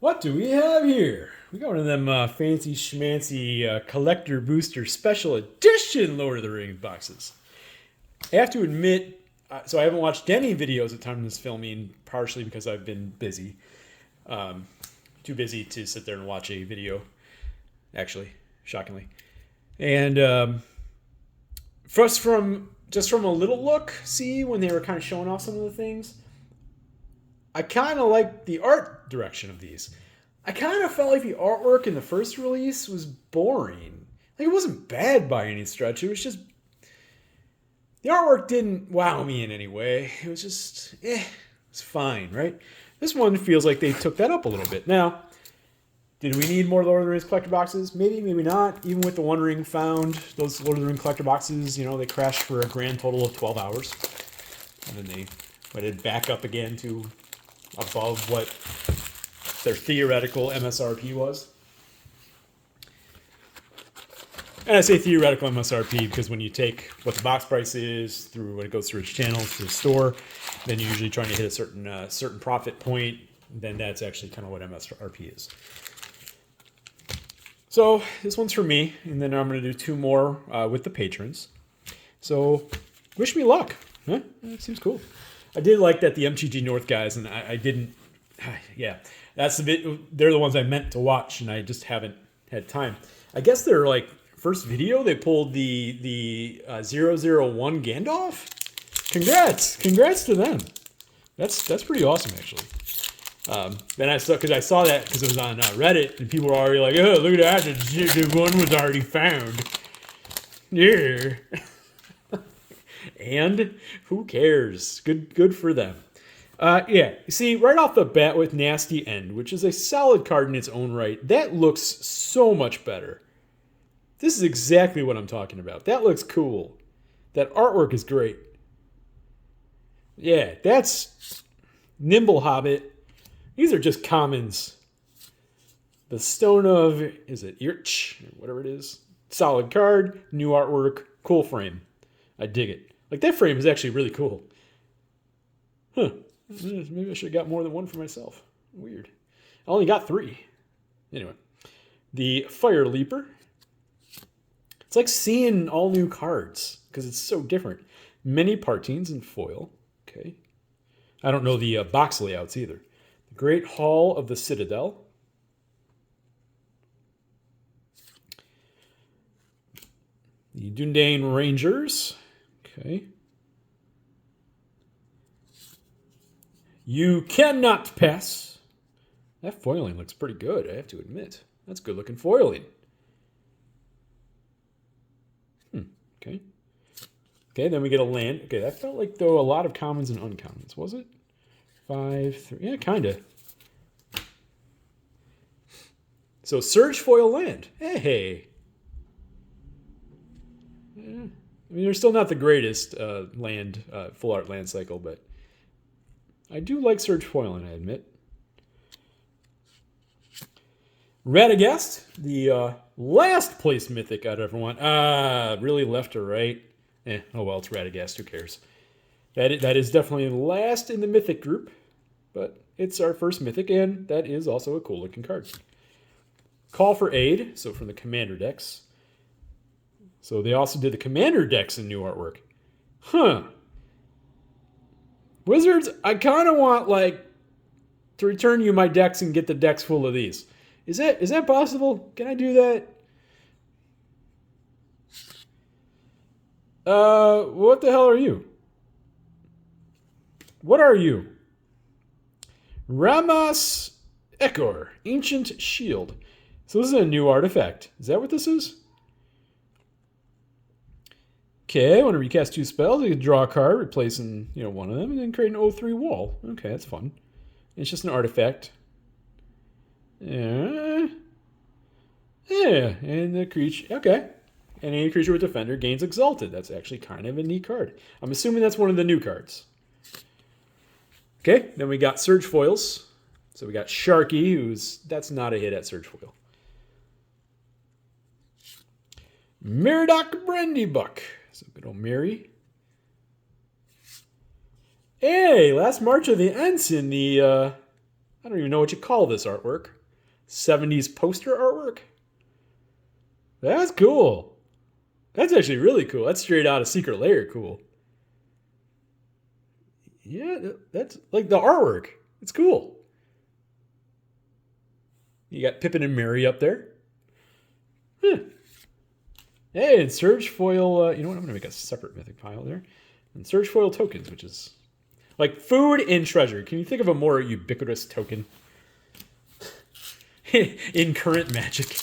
What do we have here? We got one of them fancy schmancy collector booster special edition Lord of the Rings boxes. I have to admit, so I haven't watched any videos at the time of this filming, partially because I've been busy. Too busy to sit there and watch a video, actually, shockingly. And first from a little look, see, when they were kind of showing off some of the things, I kind of like the art direction of these. I kind of felt like the artwork in the first release was boring. Like, it wasn't bad by any stretch. It was just, the artwork didn't wow me in any way. It was just, it's fine, right? This one feels like they took that up a little bit. Now, did we need more Lord of the Rings collector boxes? Maybe, maybe not. Even with the One Ring found, those Lord of the Rings collector boxes, they crashed for a grand total of 12 hours. And then they went back up again to above what their theoretical MSRP was. And I say theoretical MSRP because when you take what the box price is through when it goes through its channels to the store, then you're usually trying to hit a certain profit point. Then that's actually kind of what MSRP is. So this one's for me, and then I'm going to do two more with the patrons. So wish me luck. Huh? That seems cool. I did like that the MTG North guys, and I didn't. Yeah, that's the bit. They're the ones I meant to watch, and I just haven't had time. I guess they're like first video they pulled the 001 Gandalf. Congrats to them. That's pretty awesome actually. Then I saw that because it was on Reddit, and people were already like, "Oh, look at that! The one was already found." Yeah. And who cares? Good for them. Yeah, you see, right off the bat with Nasty End, which is a solid card in its own right, that looks so much better. This is exactly what I'm talking about. That looks cool. That artwork is great. Yeah, that's Nimble Hobbit. These are just commons. The Stone of, is it Irch? Whatever it is. Solid card, new artwork, cool frame. I dig it. Like, that frame is actually really cool. Huh. Maybe I should have got more than one for myself. Weird. I only got 3. Anyway. The Fire Leaper. It's like seeing all new cards because it's so different. Many partings in foil. Okay. I don't know the box layouts either. The Great Hall of the Citadel. The Dundane Rangers. Okay. You Cannot Pass. That foiling looks pretty good, I have to admit. That's good looking foiling. Okay. Okay, then we get a land. Okay, that felt like, though, a lot of commons and uncommons, was it? 5, 3. Yeah, kind of. So, Surge Foil Land. Hey. Yeah. I mean, they're still not the greatest full art land cycle, but I do like Surge Foiling, I admit. Radagast, the last place mythic out of everyone. Really left or right? Oh well, it's Radagast, who cares? That is definitely last in the mythic group, but it's our first mythic, and that is also a cool looking card. Call for Aid, so from the Commander decks. So they also did the Commander decks in new artwork. Huh. Wizards, I kind of want, to return you my decks and get the decks full of these. Is that possible? Can I do that? What the hell are you? What are you? Ramas Ekor, Ancient Shield. So this is a new artifact. Is that what this is? Okay, whenever you cast 2 spells, you can draw a card, replacing one of them, and then create an O3 wall. Okay, that's fun. It's just an artifact. Yeah, and the creature. Okay, and any creature with Defender gains Exalted. That's actually kind of a neat card. I'm assuming that's one of the new cards. Okay, then we got Surge Foils. So we got Sharky, that's not a hit at Surge Foil. Meriadoc Brandybuck. So good old Mary. Hey, last March of the Ensign, the I don't even know what you call this artwork. 70s poster artwork? That's cool. That's actually really cool. That's straight out of Secret Lair cool. Yeah, that's like the artwork. It's cool. You got Pippin and Merry up there. Huh. Hey, and Surge Foil, you know what? I'm going to make a separate mythic pile there. And Surge Foil tokens, which is like food and treasure. Can you think of a more ubiquitous token in current Magic?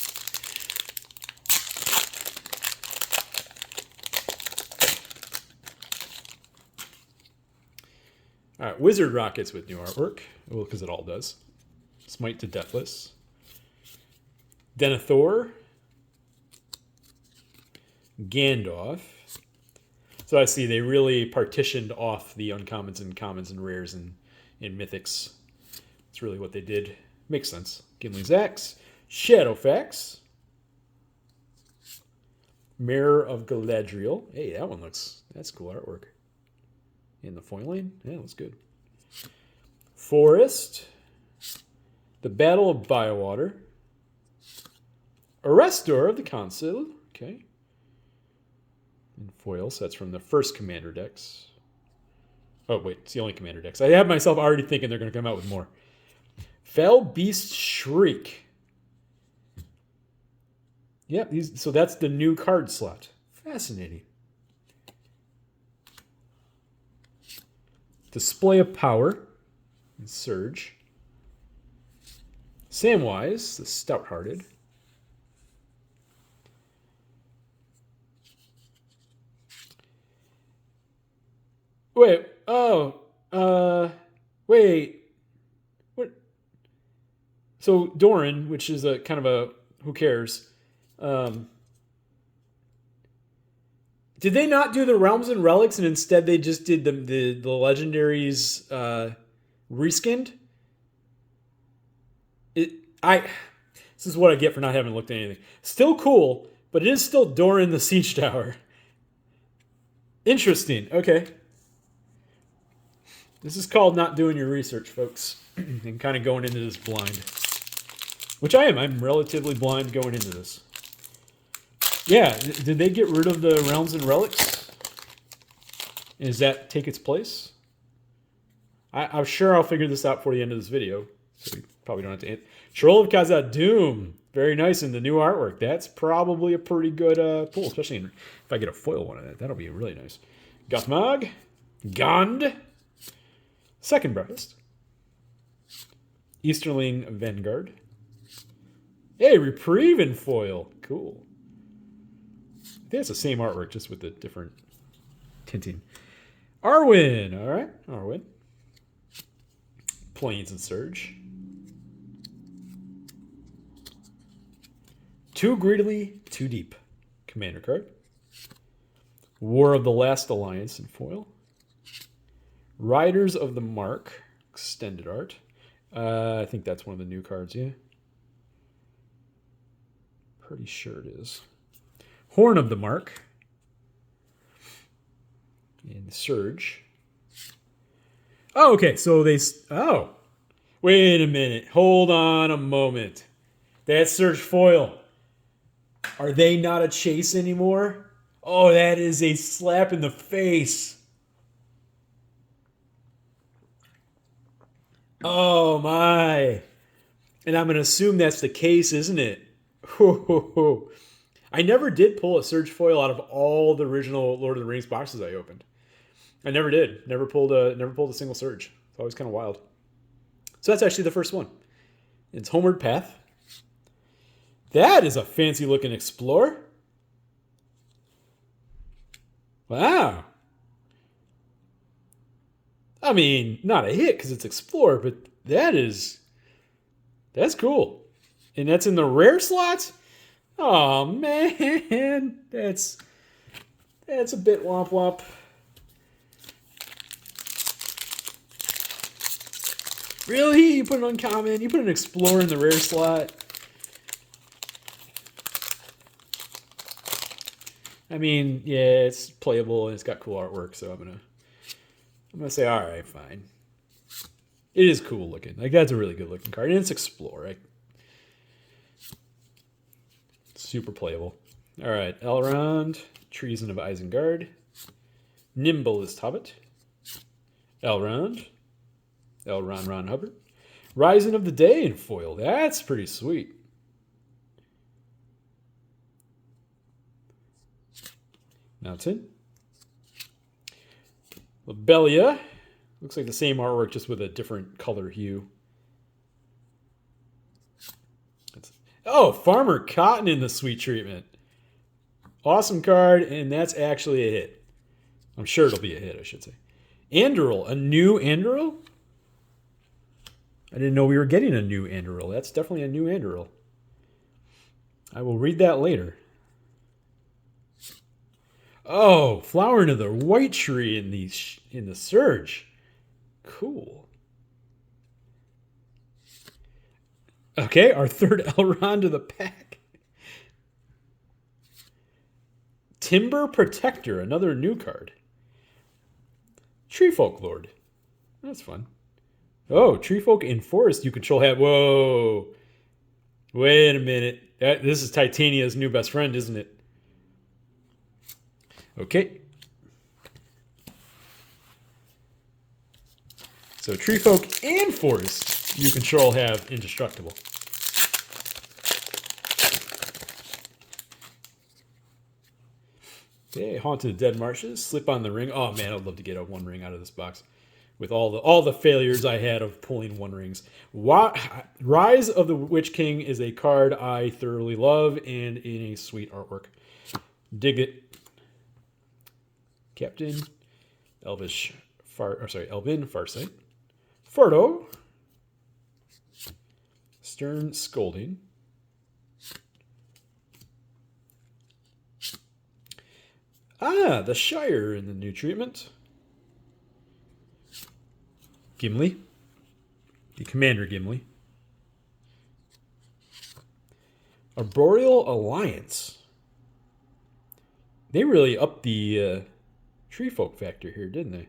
All right, Wizard Rockets with new artwork. Well, because it all does. Smite to Deathless. Denethor. Gandalf. So I see they really partitioned off the uncommons and commons and rares in mythics. That's really what they did. Makes sense. Gimli's Axe. Shadowfax. Mirror of Galadriel. Hey, that one looks... That's cool artwork. In the foiling? Yeah, looks good. Forest. The Battle of Bywater. Arrestor of the Council. Okay. And foil, so that's from the first Commander decks. Oh, wait, it's the only Commander decks. I have myself already thinking they're going to come out with more. Fell Beast Shriek. Yep, so that's the new card slot. Fascinating. Display of Power. And Surge. Samwise, the Stout-Hearted. Wait, wait. What? So Doran, which is a kind of a who cares? Did they not do the Realms and Relics and instead they just did the legendaries reskinned? This is what I get for not having looked at anything. Still cool, but it is still Doran the Siege Tower. Interesting. Okay. This is called not doing your research, folks, and kind of going into this blind. Which I am. I'm relatively blind going into this. Yeah, did they get rid of the Realms and Relics? Does that take its place? I'm sure I'll figure this out before the end of this video. So we probably don't have to... Troll of Khazad-dûm. Very nice in the new artwork. That's probably a pretty good pull, especially if I get a foil one of that. That'll be really nice. Gothmog. Gond. Second Breakfast. Easterling Vanguard. Hey, Reprieve in foil. Cool. I think it's the same artwork, just with the different tinting. Arwen. All right. Arwen. Plains and Surge. Too Greedily, Too Deep. Commander card. War of the Last Alliance in foil. Riders of the Mark. Extended art. I think that's one of the new cards, yeah. Pretty sure it is. Horn of the Mark. And Surge. Oh, okay. So they... Oh. Wait a minute. Hold on a moment. That's Surge foil. Are they not a chase anymore? Oh, that is a slap in the face. Oh, my. And I'm going to assume that's the case, isn't it? I never did pull a Surge foil out of all the original Lord of the Rings boxes I opened. I never did. Never pulled a single Surge. It's always kind of wild. So that's actually the first one. It's Homeward Path. That is a fancy looking Explorer. Wow. I mean, not a hit because it's Explorer, but that's cool. And that's in the rare slot? Oh man, that's a bit womp womp. Really? You put an uncommon? You put an Explorer in the rare slot? I mean, yeah, it's playable and it's got cool artwork, so I'm gonna say, all right, fine. It is cool looking. Like, that's a really good looking card. And it's Explore. Super playable. All right. Elrond, Treason of Isengard. Nimble is Tobbit. Elrond. Ron Hubbard. Rising of the Day in foil. That's pretty sweet. Mountain. Lobelia. Looks like the same artwork, just with a different color hue. Oh, Farmer Cotton in the sweet treatment. Awesome card, and that's actually a hit. I'm sure it'll be a hit, I should say. Anduril. A new Anduril? I didn't know we were getting a new Anduril. That's definitely a new Anduril. I will read that later. Oh, Flower into the White Tree in the Surge. Cool. Okay, our third Elrond of the pack. Timber Protector, another new card. Treefolk Lord. That's fun. Oh, Treefolk in Forest you control have. Whoa. Wait a minute. This is Titania's new best friend, isn't it? Okay. So Treefolk and Forest you control have indestructible. Okay, Haunted Dead Marshes, Slip on the Ring. Oh man, I'd love to get a one ring out of this box. With all the failures I had of pulling one rings. Rise of the Witch King is a card I thoroughly love and in a sweet artwork. Dig it. Captain, Elvin Farsight. Frodo. Stern Scolding. Ah, the Shire in the new treatment. Gimli. The Commander Gimli. Arboreal Alliance. They really upped the Treefolk factor here, didn't they?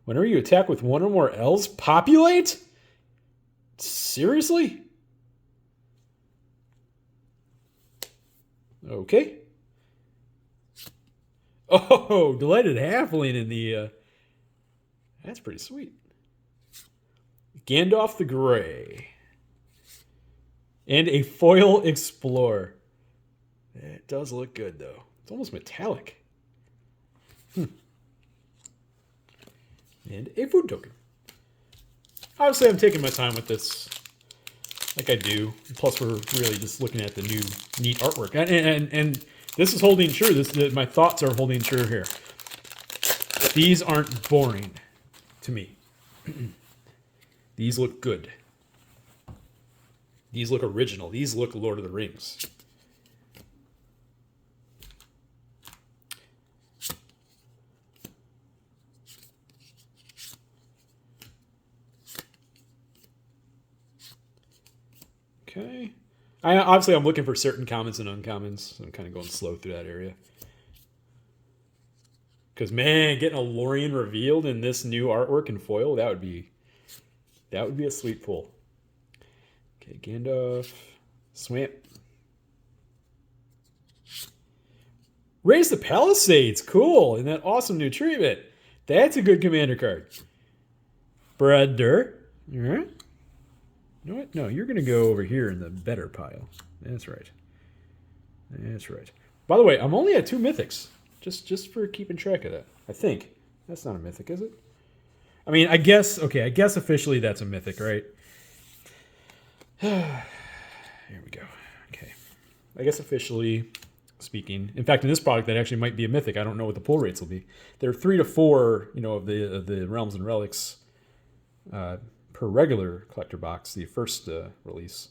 Whenever you attack with one or more elves, populate? Seriously? Okay. Oh, Delighted Halfling in the... that's pretty sweet. Gandalf the Grey. And a Foil Explorer. It does look good, though. It's almost metallic. And a food token. Obviously, I'm taking my time with this, like I do. Plus, we're really just looking at the new neat artwork. And this is holding true. My thoughts are holding true here. These aren't boring to me. These look good. These look original. These look Lord of the Rings. Okay. Obviously, I'm looking for certain commons and uncommons. So I'm kind of going slow through that area. Because, man, getting a Lorien revealed in this new artwork and foil, that would be a sweet pull. Okay, Gandalf. Swamp. Raise the Palisades. Cool. And that awesome new treatment. That's a good commander card. Brother. All right. You know what? No, you're going to go over here in the better pile. That's right. That's right. By the way, I'm only at 2 mythics. Just for keeping track of that. I think. That's not a mythic, is it? I mean, I guess officially that's a mythic, right? Here we go. Okay. I guess officially speaking. In fact, in this product, that actually might be a mythic. I don't know what the pull rates will be. There are 3 to 4, of the Realms and Relics per regular collector box, the first release.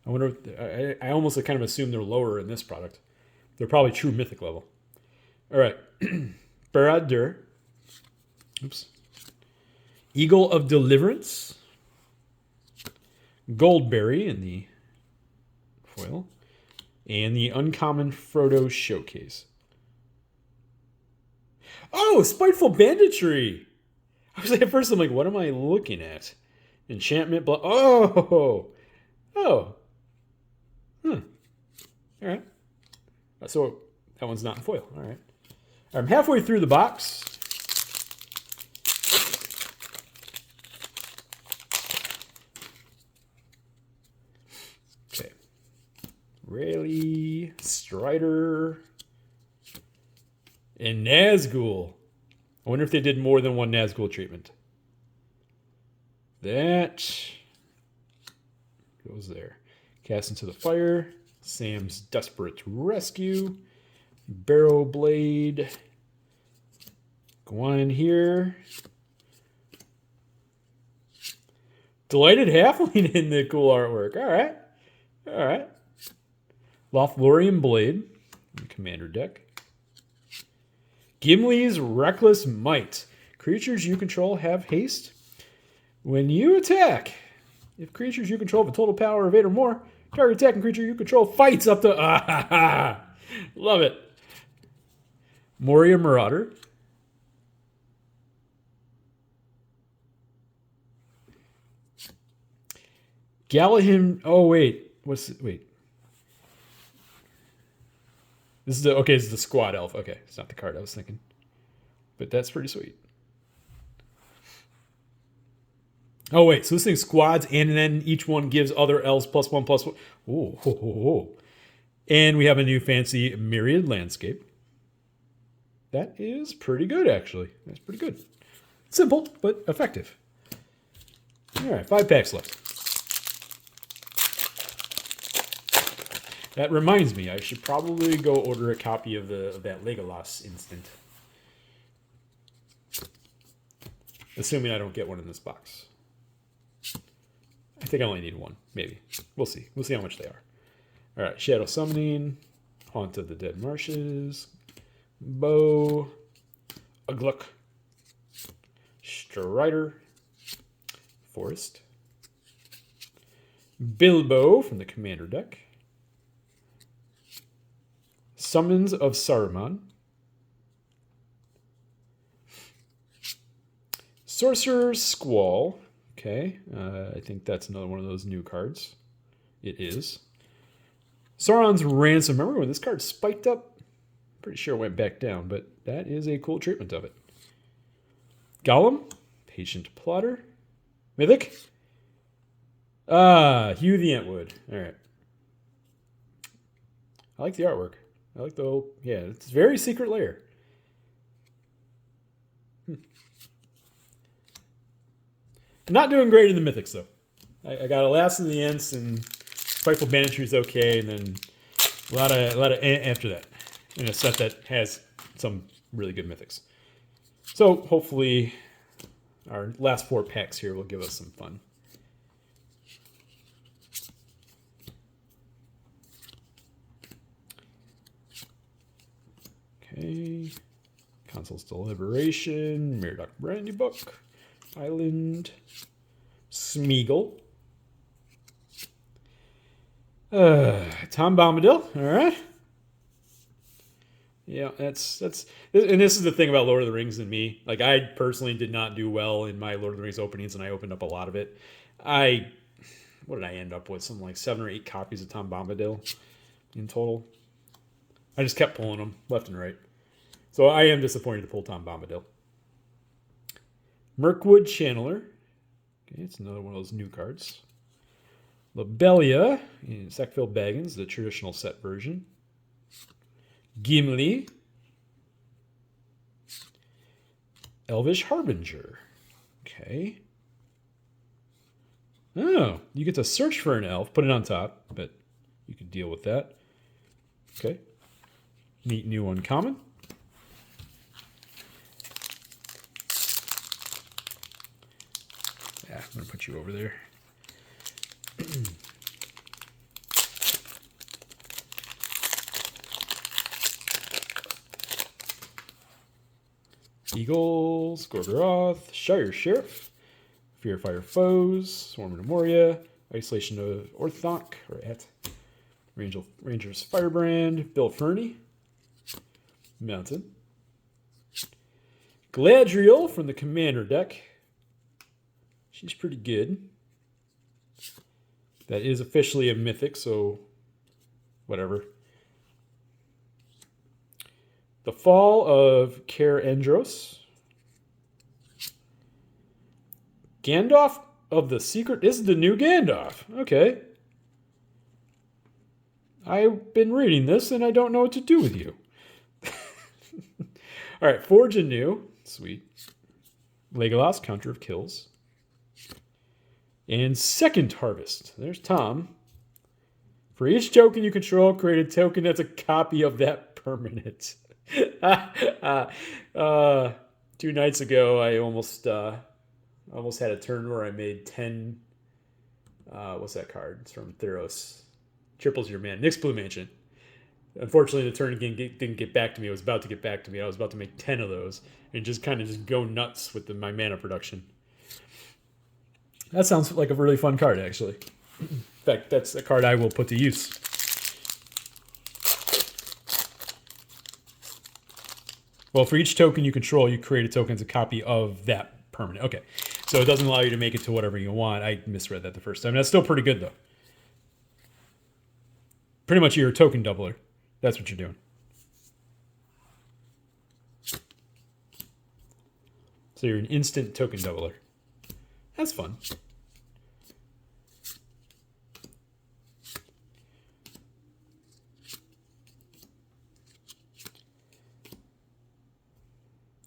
I wonder if, I almost kind of assume they're lower in this product. They're probably true mythic level. All right. Barad-dûr. Oops. Eagle of Deliverance. Goldberry in the foil. And the Uncommon Frodo Showcase. Oh, Spiteful Banditry. I was like, at first, I'm like, what am I looking at? Enchantment. Oh. Oh. Hmm. All right. So that one's not in foil. All right. I'm halfway through the box. Okay. Rayleigh, Strider, and Nazgul. I wonder if they did more than one Nazgul treatment. That goes there. Cast into the Fire. Sam's Desperate Rescue. Barrow Blade. Go on in here. Delighted Halfling in the cool artwork. All right. All right. Lothlorien Blade. Commander deck. Gimli's Reckless Might. Creatures you control have haste. When you attack, if creatures you control have a total power of 8 or more, target attacking creature you control fights up to... Love it. Moria Marauder. Galahim... Oh, wait. Wait. This is this is the squad elf. Okay, it's not the card I was thinking. But that's pretty sweet. Oh, wait. So this thing's squads, and then each one gives other elves +1/+1. Ooh, ho, ho, ho. And we have a new fancy Myriad Landscape. That is pretty good, actually. That's pretty good. Simple, but effective. All right, 5 packs left. That reminds me, I should probably go order a copy of that Legolas instant. Assuming I don't get one in this box. I think I only need one, maybe. We'll see. We'll see how much they are. All right, Shadow Summoning, Haunt of the Dead Marshes, Bow, Ugluk, Strider, Forest, Bilbo from the Commander deck, Summons of Saruman, Sorcerer's Squall. Okay, I think that's another one of those new cards. It is. Sauron's Ransom. Remember when this card spiked up? Pretty sure it went back down, but that is a cool treatment of it. Gollum, Patient Plotter, Mythic. Hugh the Entwood. All right. I like the artwork. I like the whole, yeah, it's very Secret Lair. Not doing great in the Mythics, though. I got a Last in the Ents, and Spiteful Banditry is okay, and then a lot of after that. In a set that has some really good Mythics. So, hopefully, our last 4 packs here will give us some fun. Okay. Console's Deliberation, Meridoc Brandy Book, Island, Smeagol, Tom Bombadil. All right. Yeah, that's and this is the thing about Lord of the Rings and me. Like, I personally did not do well in my Lord of the Rings openings, and I opened up a lot of it. What did I end up with? Something like 7 or 8 copies of Tom Bombadil in total. I just kept pulling them left and right. So I am disappointed to pull Tom Bombadil. Mirkwood Channeler. Okay, it's another one of those new cards. Lobelia in Sackville Baggins, the traditional set version. Gimli. Elvish Harbinger. Okay. Oh, you get to search for an elf, put it on top, but you can deal with that. Okay. Neat new uncommon. Yeah, I'm going to put you over there. Eagles, Gorgoroth, Shire Sheriff, Fearfire Foes, Swarm of Moria, Isolation of Orthanc, Ranger's Firebrand, Bill Fernie, Mountain, Galadriel from the Commander deck. She's pretty good. That is officially a mythic, so whatever. The Fall of Kaer Andros. Gandalf of the Secret. This is the new Gandalf. Okay. I've been reading this and I don't know what to do with you. All right, Forge Anew. Sweet. Legolas, Counter of Kills. And Second Harvest. There's Tom. For each token you control, create a token that's a copy of that permanent. 2 nights ago, I almost had a turn where I made 10. What's that card? It's from Theros. Triples your man. Nyx Blue Mansion. Unfortunately, the turn didn't get back to me. It was about to get back to me. I was about to make 10 of those and just kind of just go nuts with my mana production. That sounds like a really fun card, actually. In fact, that's a card I will put to use. Well, for each token you control, you create a token as a copy of that permanent. Okay, so it doesn't allow you to make it to whatever you want. I misread that the first time. That's still pretty good, though. Pretty much you're a token doubler. That's what you're doing. So you're an instant token doubler. That's fun.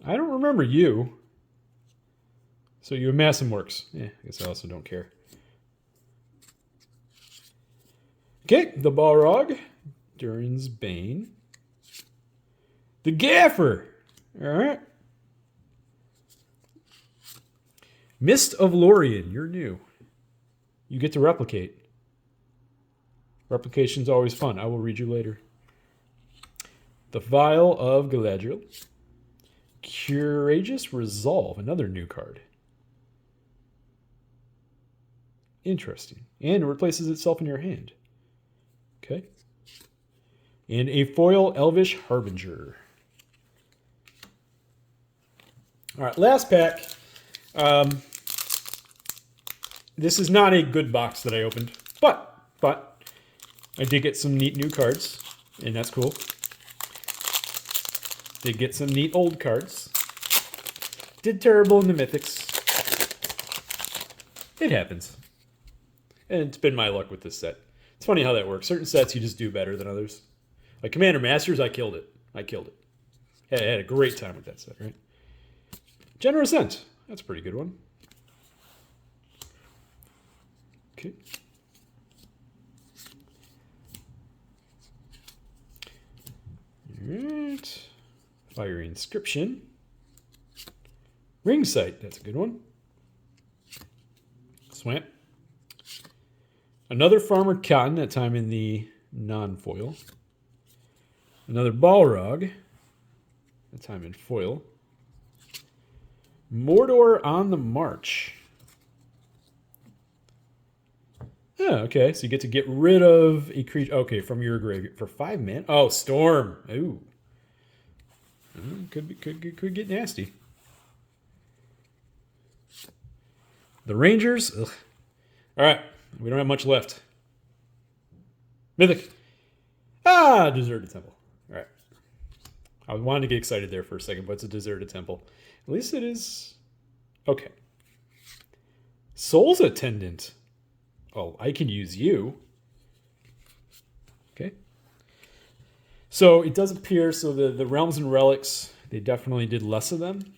I don't remember you. So you amass some works. Yeah, I guess I also don't care. Okay, the Balrog. Durin's Bane. The Gaffer. All right. Mist of Lorien. You're new. You get to replicate. Replication's always fun. I will read you later. The Vial of Galadriel. Courageous Resolve. Another new card. Interesting. And it replaces itself in your hand. Okay. And a foil Elvish Harbinger. All right, last pack. This is not a good box that I opened, but I did get some neat new cards, and that's cool. Did get some neat old cards. Did terrible in the mythics. It happens. And it's been my luck with this set. It's funny how that works. Certain sets you just do better than others. Like Commander Masters, I killed it. I had a great time with that set, right? Generous Ascent. That's a pretty good one. Okay. All right. Fiery Inscription. Ring Sight. That's a good one. Swamp. Another Farmer Cotton, that time in the non-foil. Another Balrog, that time in foil. Mordor on the March. Oh, okay, so you get to get rid of a creature. Okay, from your graveyard for 5 mana. Oh, Storm. Ooh. Could get nasty. The Rangers. Ugh. All right, we don't have much left. Mythic. Deserted Temple. All right. I wanted to get excited there for a second, but it's a Deserted Temple. At least it is. Okay. Soul's Attendant. Oh, I can use you. Okay. So it does appear, so the Realms and Relics, they definitely did less of them.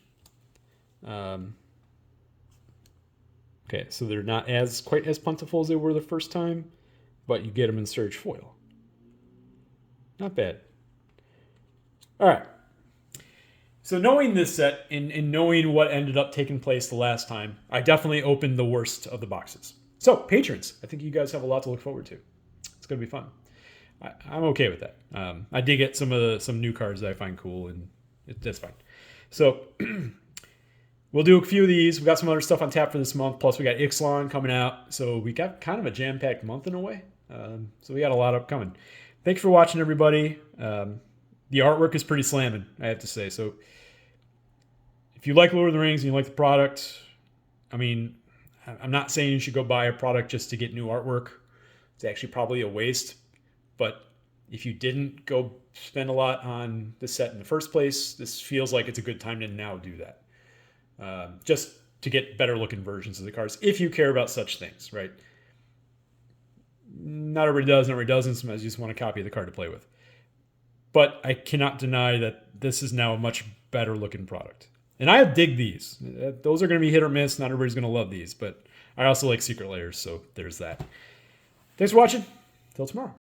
Okay, so they're not quite as plentiful as they were the first time, but you get them in Surge Foil. Not bad. All right. So knowing this set and knowing what ended up taking place the last time, I definitely opened the worst of the boxes. So, patrons, I think you guys have a lot to look forward to. It's going to be fun. I'm okay with that. I did get some new cards that I find cool, and that's fine. So, we'll do a few of these. We got some other stuff on tap for this month. Plus, we got Ixalan coming out. So, we got kind of a jam-packed month in a way. So, we got a lot upcoming. Thanks for watching, everybody. The artwork is pretty slamming, I have to say. So, if you like Lord of the Rings and you like the product, I mean, I'm not saying you should go buy a product just to get new artwork. It's actually probably a waste. But if you didn't go spend a lot on the set in the first place, this feels like it's a good time to now do that. Just to get better looking versions of the cards, if you care about such things, right? Not everybody does, not everybody doesn't. Sometimes you just want a copy of the card to play with. But I cannot deny that this is now a much better looking product. And I dig these. Those are going to be hit or miss. Not everybody's going to love these, but I also like Secret Layers, so there's that. Thanks for watching. Till tomorrow.